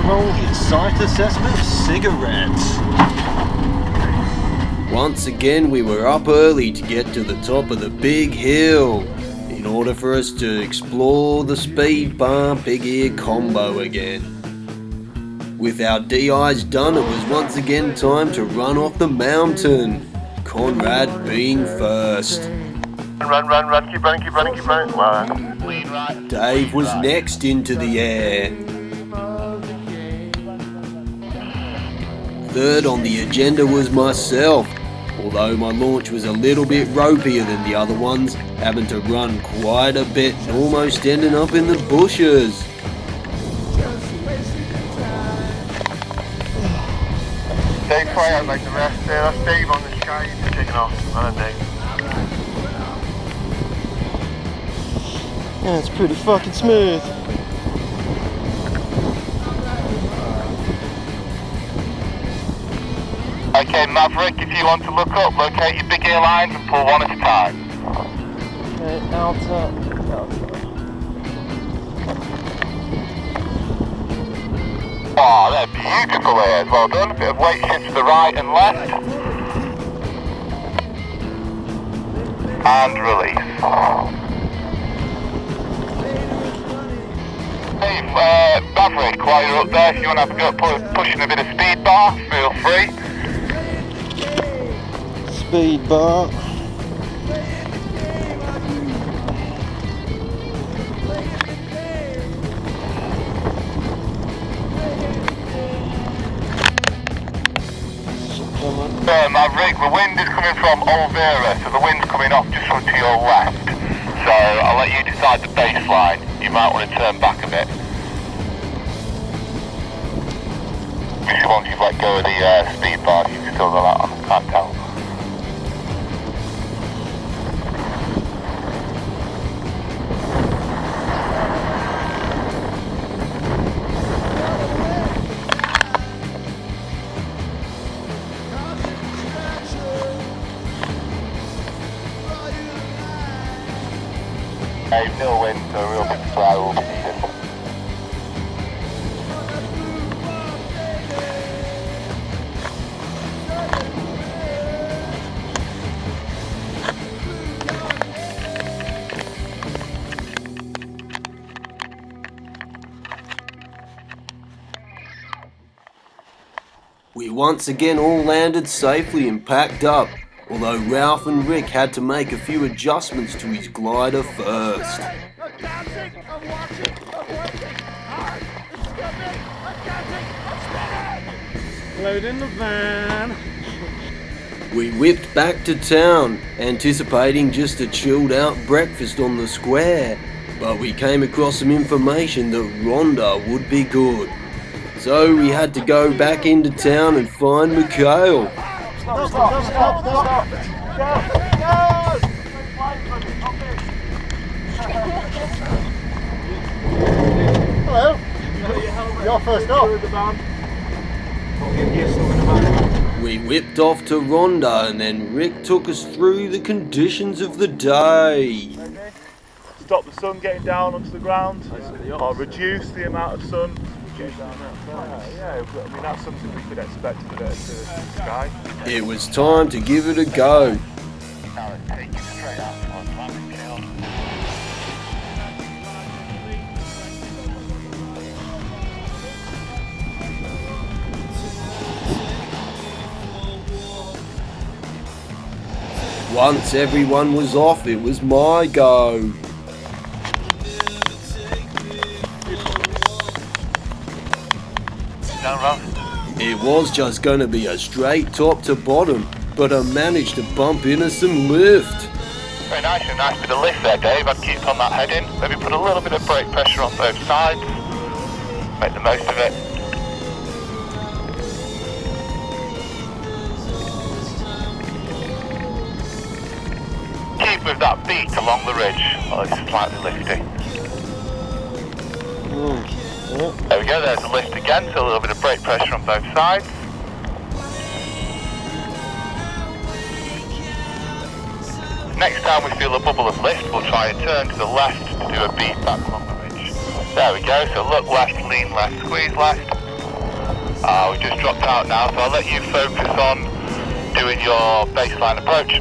alcohol in site assessment cigarettes. Once again, we were up early to get to the top of the big hill in order for us to explore the speed bump big ear combo again. With our DIs done, it was once again time to run off the mountain, Conrad being first. Run, keep running. One, lean right. Dave was next into the air. Third on the agenda was myself, although my launch was a little bit ropier than the other ones, having to run quite a bit and almost ending up in the bushes. Dave, try out like the rest there. That's Dave on the sky. He's kicking off. Well done, Dave. Yeah, it's pretty fucking smooth. Okay, Maverick, if you want to look up, locate your big ear lines and pull one at a time. Okay, Alta. Oh, they're beautiful ears. Well done. A bit of weight shift to the right and left. And release. Dave, Maverick, while you're up there, if you want to have a go at pushing a bit of speed bar, feel free. Speed bar. Maverick, the wind is coming from Olvera, so the wind's coming off just to your left. So I'll let you decide the baseline. You might want to turn back a bit. Because once you've let go of the speed bar, you can still go out on, I can't tell. No wind, so a real big fly will be needed. We once again all landed safely and packed up, although Ralph and Rick had to make a few adjustments to his glider first. Load in the van. We whipped back to town, anticipating just a chilled out breakfast on the square, but we came across some information that Rhonda would be good. So we had to go back into town and find Mikhail. Stop. Hello. You're first up. We whipped off to Rhonda and then Rick took us through the conditions of the day. Stop the sun getting down onto the ground, or reduce the amount of sun getting down there. Yeah, I mean that's something we could expect to the sky. It was time to give it a go. Now let's take you straight out towards landing field. Once everyone was off, it was my go. It was just going to be a straight top to bottom, but I managed to bump into some lift. Very nice bit of lift there, Dave. I'd keep on that heading. Maybe put a little bit of brake pressure on both sides. Make the most of it. Keep with that beat along the ridge. Well, it's slightly lifty. There we go, there's the lift again, so a little bit of brake pressure on both sides. Next time we feel a bubble of lift, we'll try and turn to the left to do a beat back along the ridge. There we go, so look left, lean left, squeeze left. We just dropped out now, so I'll let you focus on doing your baseline approach.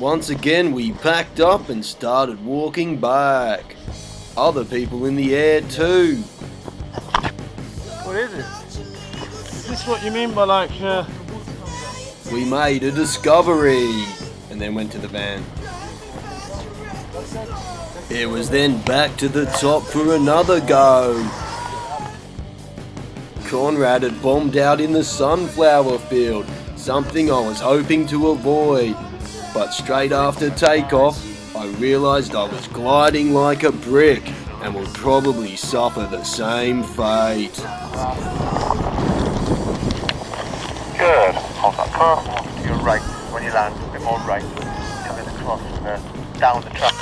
Once again, we packed up and started walking back. Other people in the air too. What is it? Is this what you mean by like, We made a discovery and then went to the van. It was then back to the top for another go. Conrad had bombed out in the sunflower field, something I was hoping to avoid. But straight after takeoff, I realised I was gliding like a brick and would probably suffer the same fate. Good. Hold that first one to your right when you land. A bit more right. Coming across down the track.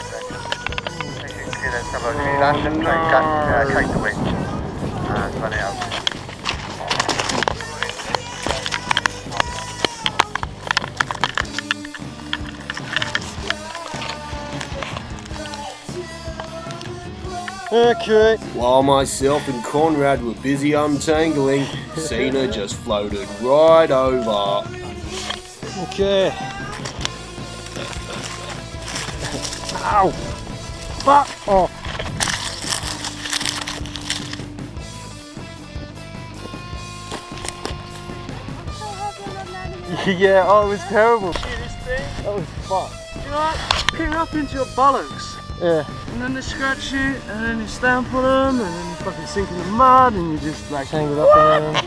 You can see there's some of the land and kite the wing and run it out. okay. While myself and Conrad were busy untangling, Cena just floated right over. Okay. Ow! Fuck off! Yeah, oh, it was terrible. That was fucked. You know what? Pick up into your bollocks. Yeah. And then they scratch you, and then you stamp on them, and then you fucking sink in the mud, and you just like Tangled up in them.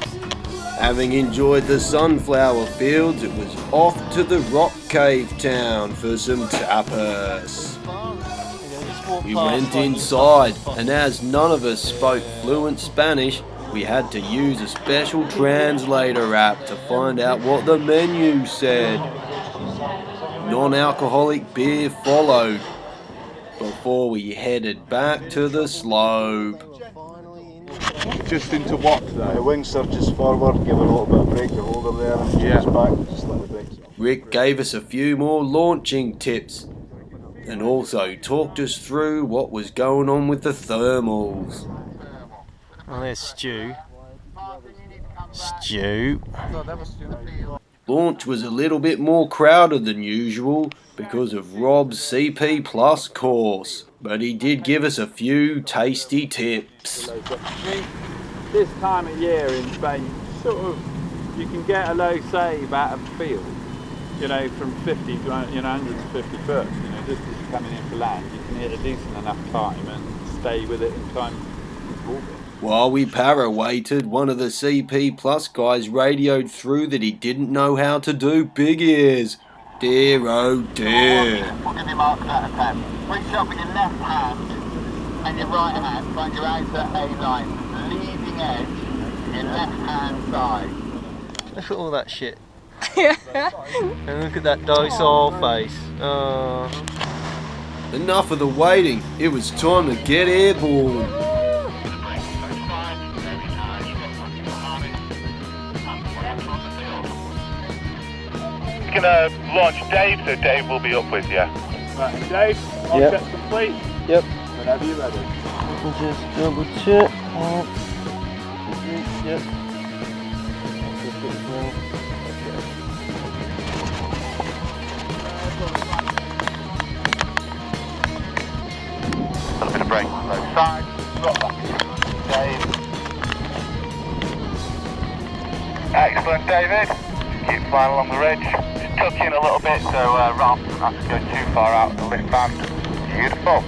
Having enjoyed the sunflower fields, it was off to the rock cave town for some tapas. We went inside, and as none of us spoke fluent Spanish, we had to use a special translator app to find out what the menu said. Non-alcoholic beer followed, before we headed back to the slope. Just into what The though? wing surges forward, give it a little bit of brake to hold her there, and Yeah. just back, just let the brakes off. Rick gave us a few more launching tips and also talked us through what was going on with the thermals. Oh, there's Stu. Stu. Launch was a little bit more crowded than usual because of Rob's CP Plus course, but he did give us a few tasty tips. This time of year in Spain, you can get a low save out of the field, from 50 to 150 foot, just as you're coming in for land, you can hit a decent enough time and stay with it in time to orbit. While we para-waited, one of the CP Plus guys radioed through that he didn't know how to do big ears. Dear oh dear. We'll give you marks out of 10. Reach up with your left hand and your right hand, find your outer A line, leading edge, your left hand side. Look at all that shit. And look at that docile face. Oh. Enough of the waiting, it was time to get airborne. Gonna launch Dave, so Dave will be up with you. Right, Dave, Yep. object complete. Yep. Whenever you're ready. We'll just double check. Yep. A little bit of brake on both sides. Drop back. Dave. Excellent, David. Keep flying along the ridge. Just tuck in a little bit so Ralph doesn't have to go too far out of the lift band. Beautiful.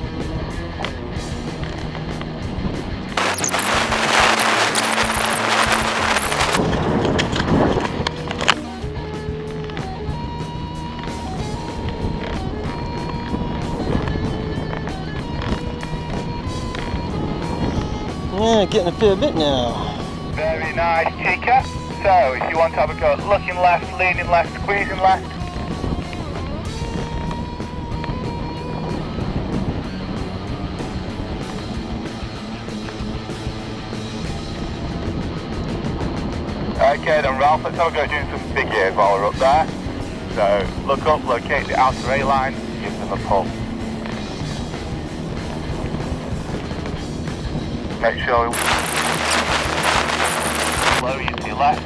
Yeah, getting a fair bit now. Very nice, Chica. So, if you want to have a go at looking left, leaning left, squeezing left. Okay then Ralph, let's have a go at doing some big ears while we're up there. So, look up, locate the outer A-line, give them a pull. Make sure slow you to your left.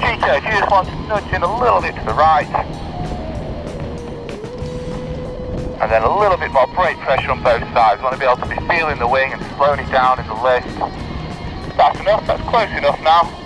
Chica, if you just want to nudge in a little bit to the right. And then a little bit more brake pressure on both sides. You want to be able to be feeling the wing and slowing it down in the lift. That's enough, that's close enough now.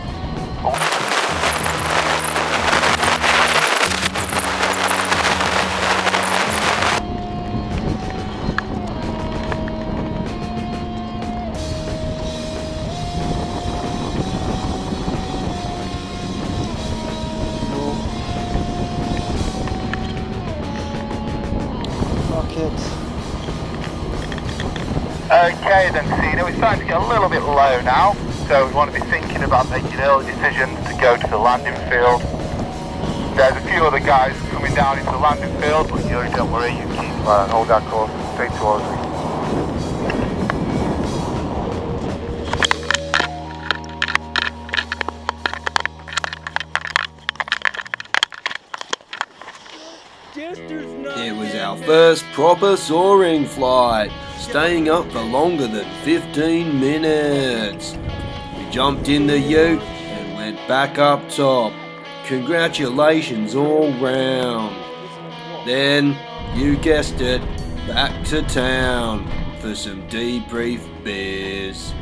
Okay then, Cena, we're starting to get a little bit low now, so we want to be thinking about making early decisions to go to the landing field. There's a few other guys coming down into the landing field, but you don't worry, you keep hold that course straight towards me. It was our first proper soaring flight, staying up for longer than 15 minutes. We jumped in the ute and went back up top. Congratulations all round. Then, you guessed it, back to town for some debrief beers.